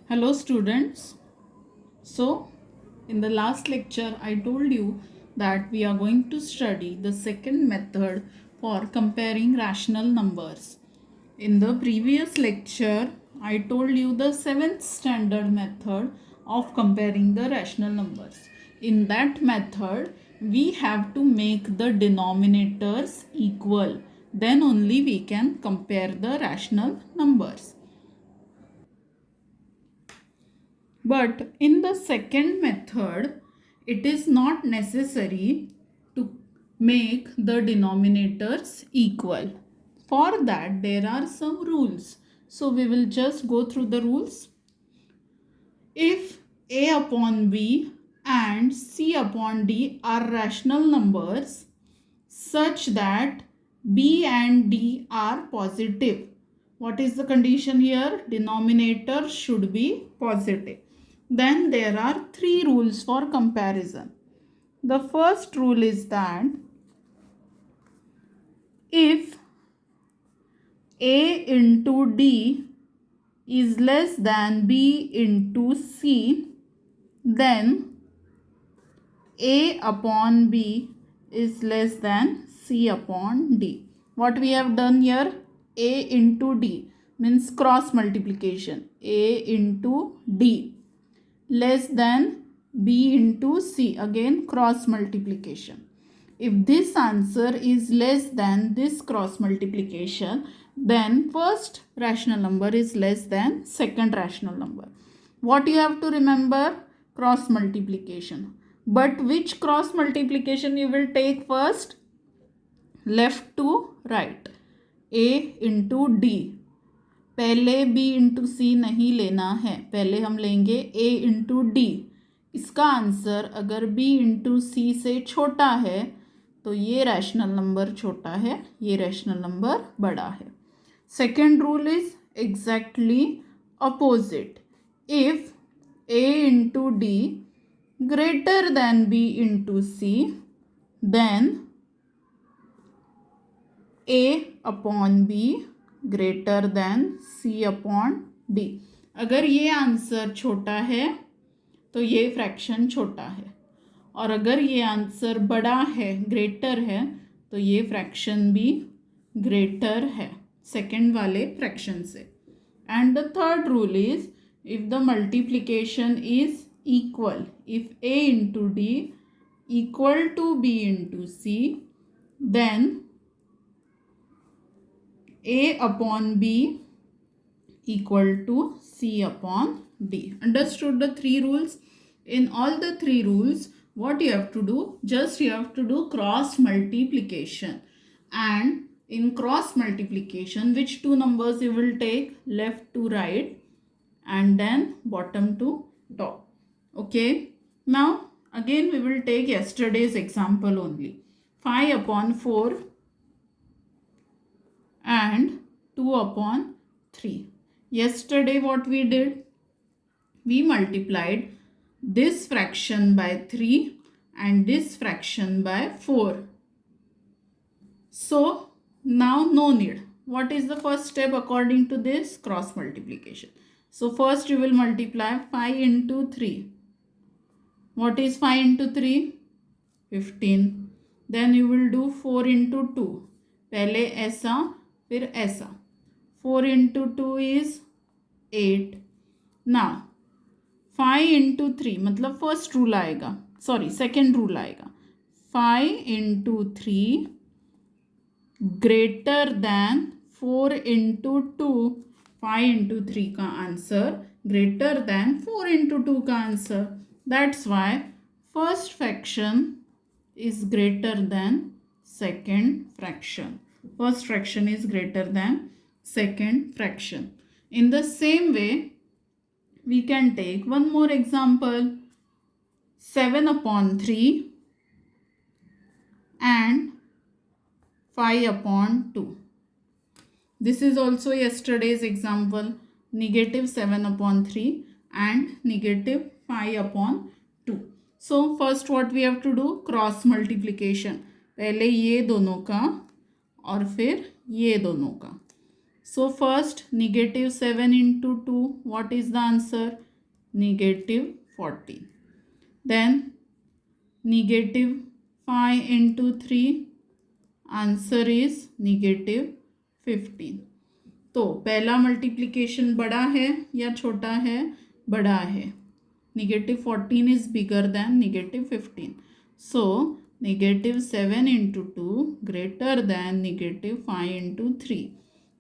Hello students. So in the last lecture I told you that we are going to study the second method for comparing rational numbers. In the previous lecture I told you the seventh standard method of comparing the rational numbers. In that method we have to make the denominators equal, then only we can compare the rational numbers. But in the second method, it is not necessary to make the denominators equal. For that, there are some rules. So we will just go through the rules. If a upon b and c upon d are rational numbers such that b and d are positive. What is the condition here? Denominator should be positive. Then there are three rules for comparison. The first rule is that if a into d is less than b into c, then a upon b is less than c upon d. What we have done here? A into d means cross multiplication. A into d less than b into c, again cross multiplication. If this answer is less than this cross multiplication, then first rational number is less than second rational number. What you have to remember? Cross multiplication. But which cross multiplication you will take first? Left to right. A into d. पहले b into सी नहीं लेना है, पहले हम लेंगे a into D. इसका answer अगर b into सी से छोटा है तो ये रैशनल नंबर छोटा है, ये रैशनल नंबर बड़ा है. Second rule is exactly opposite. If a into d greater than b into c, then a upon b greater than c upon d. अगर ये आंसर छोटा है तो ये फ्रैक्शन छोटा है, और अगर ये आंसर बड़ा है, ग्रेटर है, तो ये फ्रैक्शन भी ग्रेटर है सेकेंड वाले फ्रैक्शन से. And the third rule is if the multiplication is equal, if a into d equal to b into c, then a upon b equal to c upon d. Understood the three rules? In all the three rules, what you have to do? Just you have to do cross multiplication. And in cross multiplication, which two numbers you will take? Left to right and then bottom to top. Okay. Now again we will take yesterday's example only. 5 upon 4 and 2 upon 3. Yesterday what we did? We multiplied this fraction by 3 and this fraction by 4. So now no need. What is the first step according to this? Cross multiplication. So first you will multiply 5 into 3. What is 5 into 3? 15. Then you will do 4 into 2. पहले ऐसा फिर ऐसा. 4 into 2 is 8. Now 5 into 3 मतलब first rule आएगा, sorry second rule आएगा. 5 into 3 greater than 4 into 2. 5 into 3 का answer greater than 4 into 2 का answer. That's why first fraction is greater than second fraction. First fraction is greater than second fraction. In the same way, we can take one more example. 7 upon 3 and 5 upon 2. This is also yesterday's example. Negative 7 upon 3 and negative 5 upon 2. So first what we have to do? Cross multiplication. पहले ये दोनों का और फिर ये दोनों का. So first negative 7 into 2, what is the answer? Negative 14. Then negative 5 into 3, answer is negative 15. तो पहला मल्टीप्लिकेशन बड़ा है या छोटा है? बड़ा है. Negative 14 is bigger than negative 15. So negative 7 into 2 greater than negative 5 into 3.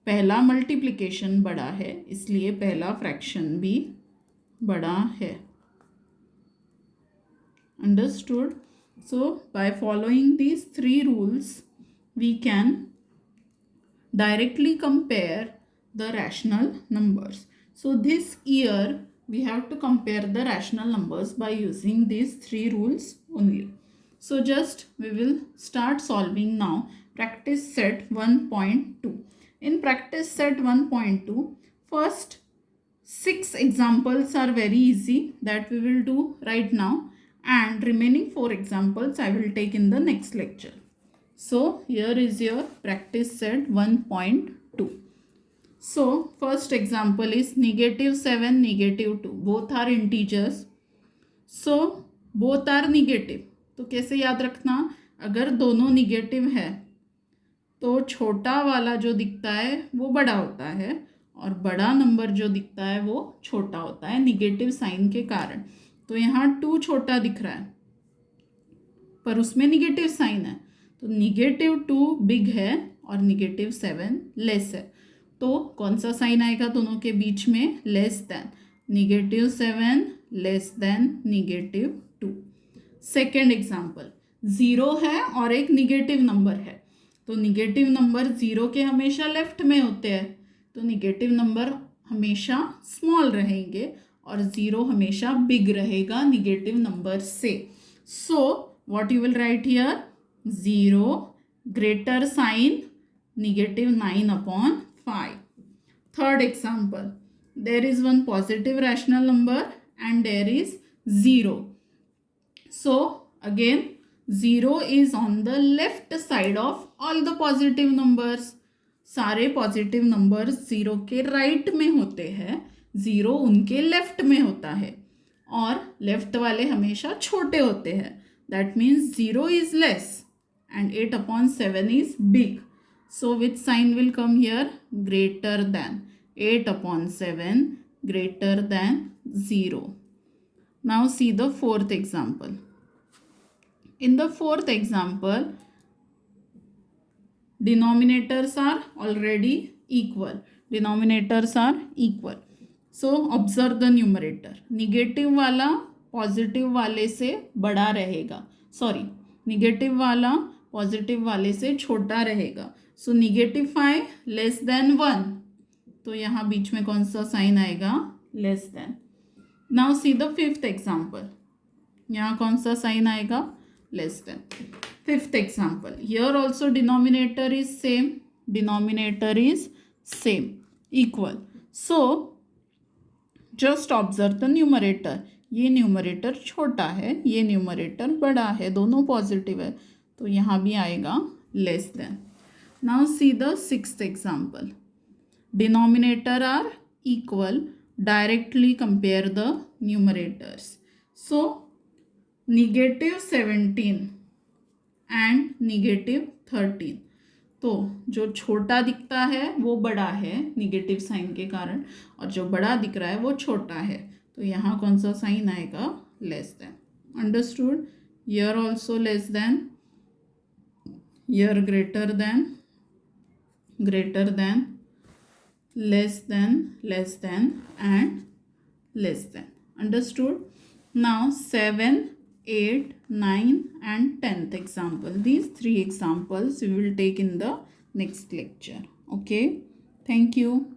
पहला मल्टीप्लिकेशन बड़ा है, इसलिए पहला फ्रैक्शन भी बड़ा है. Understood? So by following these 3 rules we can directly compare the rational numbers. So this year we have to compare the rational numbers by using these 3 rules only. So just we will start solving now practice set 1.2. In practice set 1.2, first 6 examples are very easy that we will do right now, and remaining 4 examples I will take in the next lecture. So here is your practice set 1.2. So first example is negative 7, negative 2. Both are integers. So both are negative. तो कैसे याद रखना? अगर दोनों negative है तो छोटा वाला जो दिखता है वो बड़ा होता है और बड़ा नंबर जो दिखता है वो छोटा होता है निगेटिव साइन के कारण. तो यहाँ 2 छोटा दिख रहा है पर उसमें निगेटिव साइन है, तो निगेटिव 2 बिग है और निगेटिव 7 लेस है. तो कौन सा साइन आएगा दोनों के बीच में? Less than. Negative 7 less than negative 2. Second example, 0 है और एक निगेटिव नंबर है. तो निगेटिव नंबर 0 के हमेशा लेफ्ट में होते हैं, तो निगेटिव नंबर हमेशा स्मॉल रहेंगे और 0 हमेशा बिग रहेगा निगेटिव नंबर से. So what you will write here? 0 greater sign negative 9 upon 5. Third example, there is one positive rational number and there is 0. So again 0 is on the left side of all the positive numbers. सारे positive numbers 0 के right में होते हैं, 0 उनके left में होता है और लेफ्ट वाले हमेशा छोटे होते हैं. That means 0 is less and 8 upon 7 is big. So which sign will come here? Greater than. 8 upon 7 greater than 0. Now see the fourth example. In the fourth example, denominators are already equal. Denominators are equal. So observe the numerator. Negative वाला positive वाले से बड़ा रहेगा. Sorry, negative वाला positive वाले से छोटा रहेगा. सो निगेटिव 5 लेस देन 1. तो यहाँ बीच में कौन सा साइन आएगा? Less than. Now see the fifth example. यहाँ कौन सा साइन आएगा? Less then. Fifth example, here also denominator is same. Denominator is same, equal. So just observe the numerator. ये न्यूमरेटर छोटा है, ये न्यूमरेटर बड़ा है, दोनों पॉजिटिव है, तो यहाँ भी आएगा less than. Now see the sixth example. Denominator are equal. Directly compare the numerators. So negative 17 and negative 13. तो जो छोटा दिखता है वो बड़ा है निगेटिव साइन के कारण और जो बड़ा दिख रहा है वो छोटा है, तो यहाँ कौन सा साइन आएगा? Less then. Understood? Here also less than, here greater than, less than and less than. Understood? Now 7, 8, 9 and 10th example. These 3 examples we will take in the next lecture. Okay, thank you.